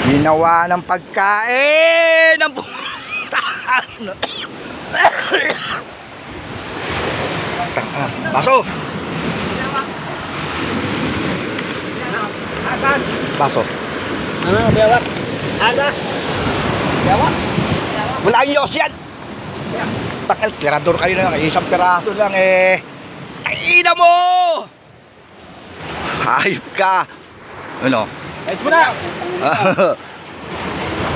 Ginawa ng pagkain ng baso. Baso. Bewak. Ada. Bewak. Wala ang yos yan. Takal, tirador kayo na lang. Isang piraso lang eh. Taina mo! Hayop ka. Ano? Ayos mo na.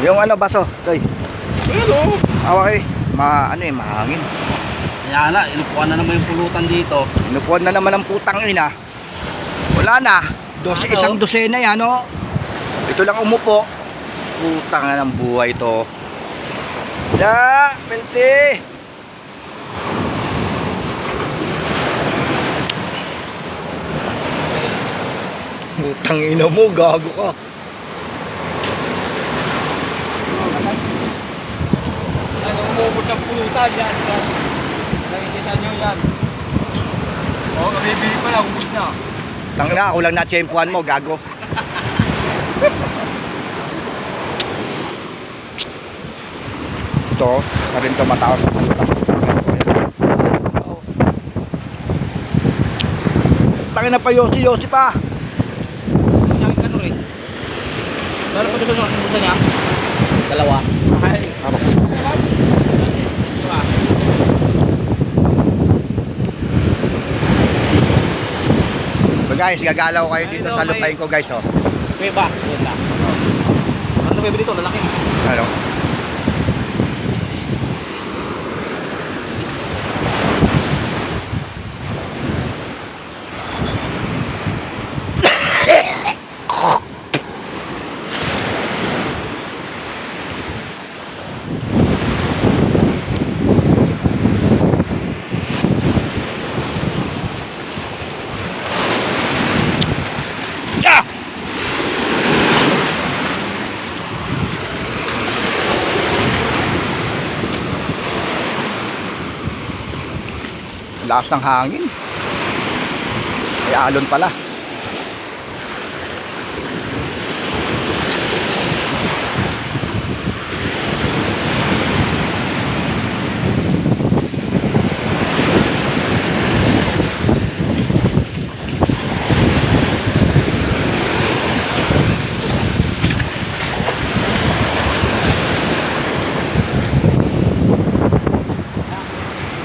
Yung ano, baso. Toy. Pero, Okay. Mahangin. kaya na, inupuan na naman yung pulutan dito. Inupuan na naman ang putang ina. Wala na. Isang dosena yan, no? Ito lang umupo. Putang na ng buhay to. Ya, pelte. Putang ina mo, gago ka. Ano, umubot ng pulutan yan. Nakikita nyo yan. Oo, kabibili pa lang, ubus na. Tangina, ako lang na-tsempuan mo, gago. Ito, pa rin ito mataos. Tangina pa, Yossi pa. Yung kano rin. Lalo pa dito yung busa niya. Dalawa. Ay. Habak. So guys, gagalaw kayo dito sa lupain ko guys, oh. Beba. Beba. Ano bebe dito? Lalaki. Ano? Lakas ng hangin. May alon pala.